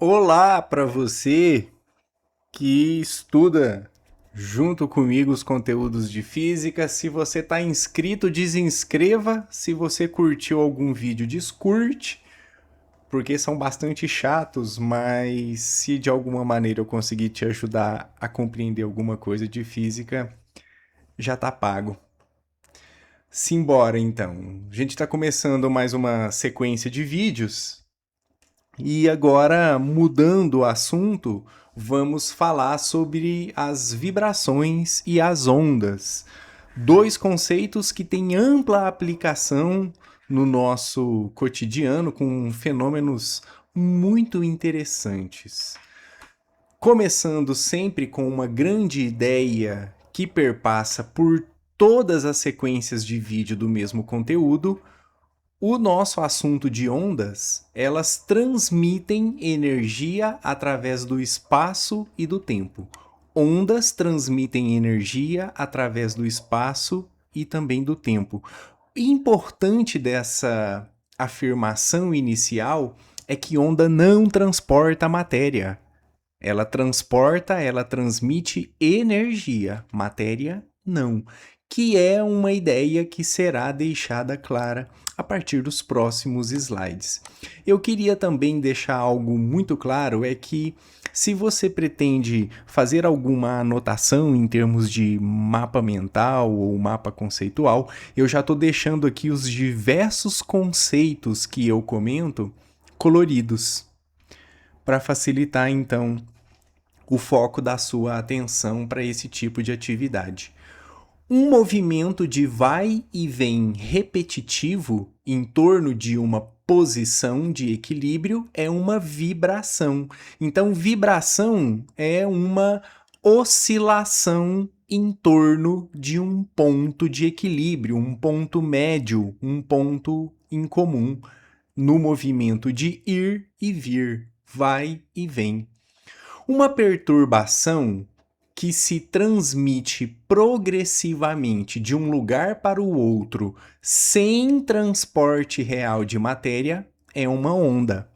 Olá para você que estuda junto comigo os conteúdos de física. Se você está inscrito, desinscreva. Se você curtiu algum vídeo, descurte, porque são bastante chatos, mas se de alguma maneira eu conseguir te ajudar a compreender alguma coisa de física, já tá pago. Simbora então. A gente está começando mais uma sequência de vídeos. E agora, mudando o assunto, vamos falar sobre as vibrações e as ondas. Dois conceitos que têm ampla aplicação no nosso cotidiano, com fenômenos muito interessantes. Começando sempre com uma grande ideia que perpassa por todas as sequências de vídeo do mesmo conteúdo, o nosso assunto de ondas, elas transmitem energia através do espaço e do tempo. Ondas transmitem energia através do espaço e também do tempo. O importante dessa afirmação inicial é que onda não transporta matéria. Ela transmite energia, matéria não, que é uma ideia que será deixada clara a partir dos próximos slides. Eu queria também deixar algo muito claro, é que se você pretende fazer alguma anotação em termos de mapa mental ou mapa conceitual, eu já estou deixando aqui os diversos conceitos que eu comento coloridos, para facilitar então o foco da sua atenção para esse tipo de atividade. Um movimento de vai e vem repetitivo em torno de uma posição de equilíbrio é uma vibração. Então, vibração é uma oscilação em torno de um ponto de equilíbrio, um ponto médio, um ponto em comum no movimento de ir e vir, vai e vem. Uma perturbação que se transmite progressivamente de um lugar para o outro sem transporte real de matéria é uma onda.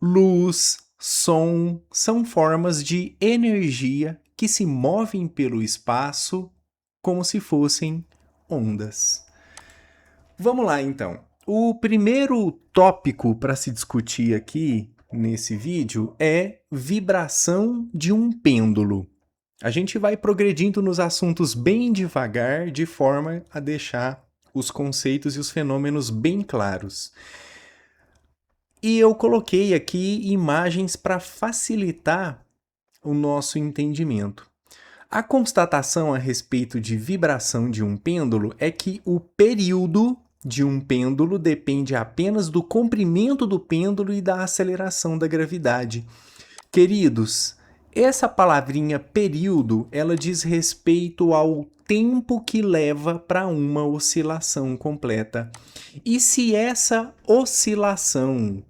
Luz, som são formas de energia que se movem pelo espaço como se fossem ondas. Vamos lá então. O primeiro tópico para se discutir aqui nesse vídeo é vibração de um pêndulo. A gente vai progredindo nos assuntos bem devagar, de forma a deixar os conceitos e os fenômenos bem claros. E eu coloquei aqui imagens para facilitar o nosso entendimento. A constatação a respeito de vibração de um pêndulo é que o período de um pêndulo depende apenas do comprimento do pêndulo e da aceleração da gravidade. Queridos, essa palavrinha período, ela diz respeito ao tempo que leva para uma oscilação completa. E se essa oscilação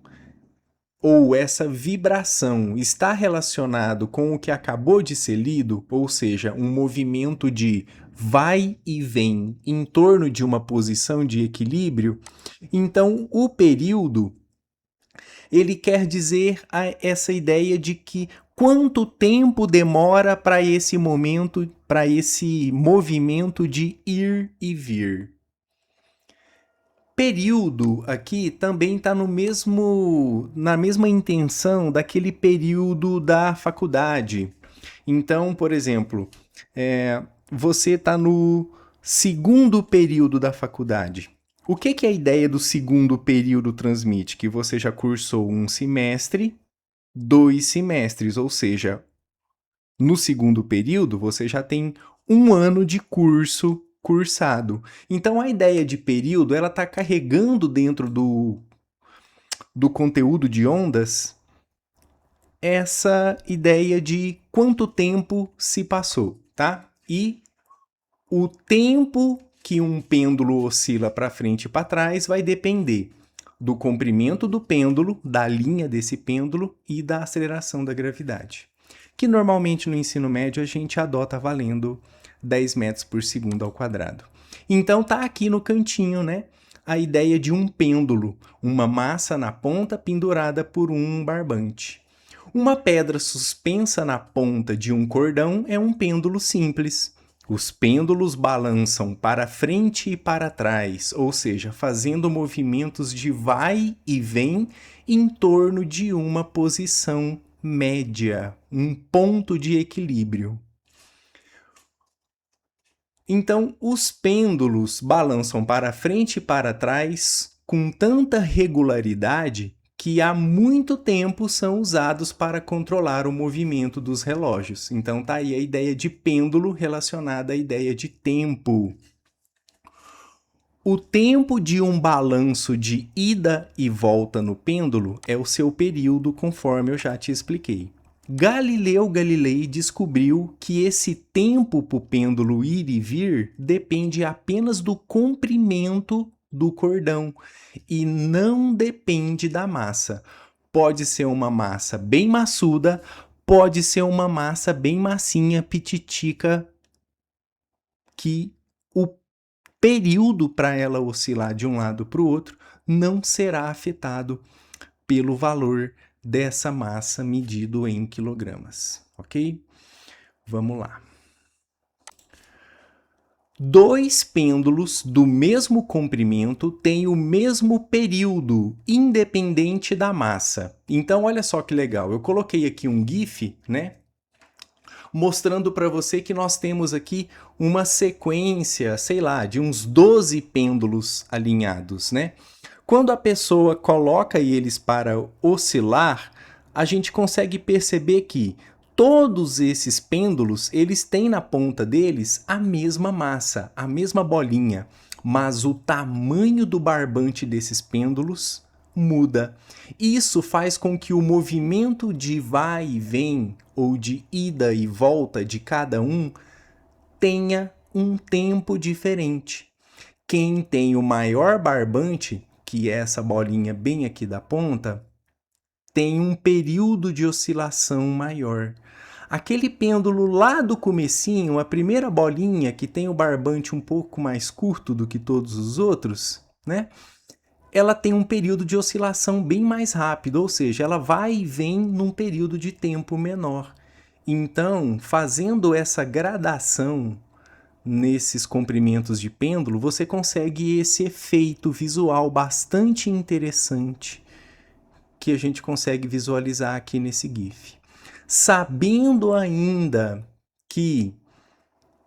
ou essa vibração está relacionado com o que acabou de ser lido, ou seja, um movimento de vai e vem em torno de uma posição de equilíbrio, então o período ele quer dizer essa ideia de que quanto tempo demora para esse momento, para esse movimento de ir e vir. Período aqui também está na mesma intenção daquele período da faculdade. Então, por exemplo, você está no segundo período da faculdade. O que a ideia do segundo período transmite? Que você já cursou um semestre, 2 semestres, ou seja, no segundo período você já tem um ano de curso cursado. Então a ideia de período ela está carregando dentro do conteúdo de ondas essa ideia de quanto tempo se passou, tá? E o tempo que um pêndulo oscila para frente e para trás vai depender do comprimento do pêndulo, da linha desse pêndulo e da aceleração da gravidade, que normalmente no ensino médio a gente adota valendo 10 metros por segundo ao quadrado. Então tá aqui no cantinho, né? a ideia de um pêndulo, uma massa na ponta pendurada por um barbante. Uma pedra suspensa na ponta de um cordão é um pêndulo simples. Os pêndulos balançam para frente e para trás, ou seja, fazendo movimentos de vai e vem em torno de uma posição média, um ponto de equilíbrio. Então, os pêndulos balançam para frente e para trás com tanta regularidade que há muito tempo são usados para controlar o movimento dos relógios. Então, tá aí a ideia de pêndulo relacionada à ideia de tempo. O tempo de um balanço de ida e volta no pêndulo é o seu período, conforme eu já te expliquei. Galileu Galilei descobriu que esse tempo para o pêndulo ir e vir depende apenas do comprimento do cordão e não depende da massa. Pode ser uma massa bem maçuda, pode ser uma massa bem massinha, pititica, que o período para ela oscilar de um lado para o outro não será afetado pelo valor dessa massa medido em quilogramas, ok? Vamos lá. Dois pêndulos do mesmo comprimento têm o mesmo período, independente da massa. Então, olha só que legal. Eu coloquei aqui um GIF, né? Mostrando para você que nós temos aqui uma sequência, sei lá, de uns 12 pêndulos alinhados, né? Quando a pessoa coloca eles para oscilar, a gente consegue perceber que todos esses pêndulos, eles têm na ponta deles a mesma massa, a mesma bolinha, mas o tamanho do barbante desses pêndulos muda. Isso faz com que o movimento de vai e vem ou de ida e volta de cada um tenha um tempo diferente. Quem tem o maior barbante, que é essa bolinha bem aqui da ponta, tem um período de oscilação maior. Aquele pêndulo lá do comecinho, a primeira bolinha que tem o barbante um pouco mais curto do que todos os outros, né? Ela tem um período de oscilação bem mais rápido, ou seja, ela vai e vem num período de tempo menor. Então, fazendo essa gradação nesses comprimentos de pêndulo, você consegue esse efeito visual bastante interessante que a gente consegue visualizar aqui nesse GIF. Sabendo ainda que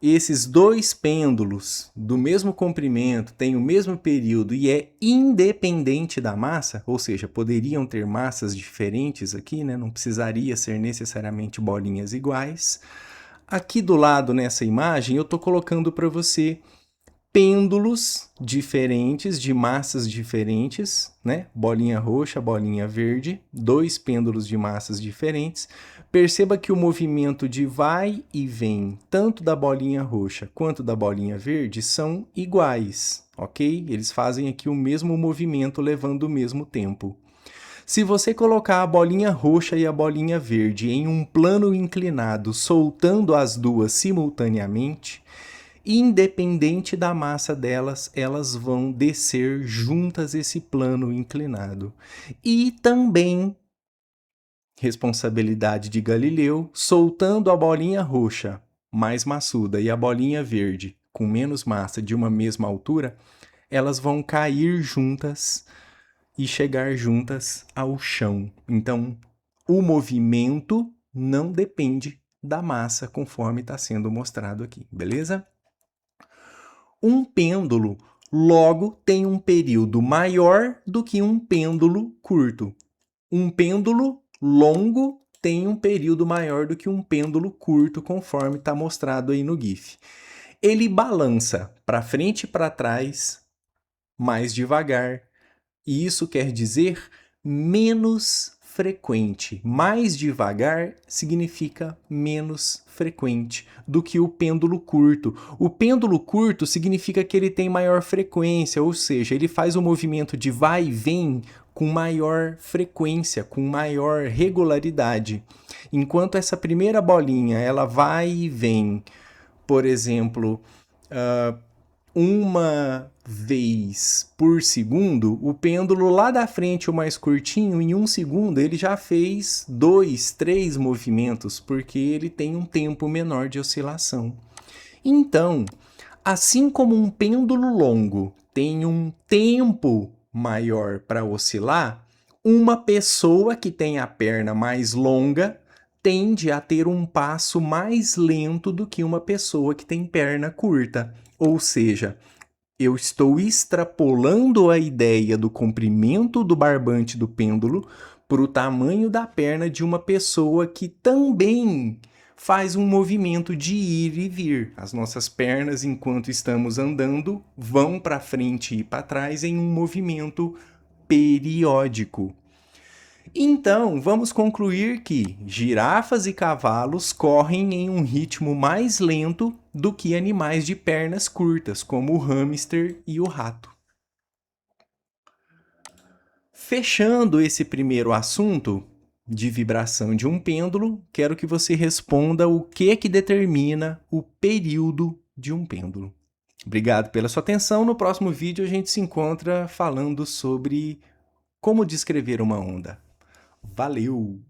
esses dois pêndulos do mesmo comprimento têm o mesmo período e é independente da massa, ou seja, poderiam ter massas diferentes aqui, né? Não precisaria ser necessariamente bolinhas iguais. Aqui do lado nessa imagem eu estou colocando para você pêndulos diferentes, de massas diferentes, né? Bolinha roxa, bolinha verde, dois pêndulos de massas diferentes. Perceba que o movimento de vai e vem, tanto da bolinha roxa quanto da bolinha verde, são iguais, ok? Eles fazem aqui o mesmo movimento, levando o mesmo tempo. Se você colocar a bolinha roxa e a bolinha verde em um plano inclinado, soltando as duas simultaneamente, independente da massa delas, elas vão descer juntas esse plano inclinado. E também, responsabilidade de Galileu, soltando a bolinha roxa mais maçuda e a bolinha verde com menos massa de uma mesma altura, elas vão cair juntas e chegar juntas ao chão. Então, o movimento não depende da massa, conforme está sendo mostrado aqui, beleza? Um pêndulo logo tem um período maior do que um pêndulo curto. Um pêndulo longo tem um período maior do que um pêndulo curto, conforme está mostrado aí no GIF. Ele balança para frente e para trás mais devagar, e isso quer dizer menos frequente. Mais devagar significa menos frequente do que o pêndulo curto. O pêndulo curto significa que ele tem maior frequência, ou seja, ele faz o movimento de vai e vem com maior frequência, com maior regularidade. Enquanto essa primeira bolinha ela vai e vem, por exemplo, uma vez por segundo, o pêndulo lá da frente, o mais curtinho, em 1 segundo, ele já fez 2, 3 movimentos, porque ele tem um tempo menor de oscilação. Então, assim como um pêndulo longo tem um tempo maior para oscilar, uma pessoa que tem a perna mais longa tende a ter um passo mais lento do que uma pessoa que tem perna curta. Ou seja, eu estou extrapolando a ideia do comprimento do barbante do pêndulo para o tamanho da perna de uma pessoa que também faz um movimento de ir e vir. As nossas pernas, enquanto estamos andando, vão para frente e para trás em um movimento periódico. Então, vamos concluir que girafas e cavalos correm em um ritmo mais lento do que animais de pernas curtas, como o hamster e o rato. Fechando esse primeiro assunto de vibração de um pêndulo, quero que você responda o que determina o período de um pêndulo. Obrigado pela sua atenção. No próximo vídeo a gente se encontra falando sobre como descrever uma onda. Valeu!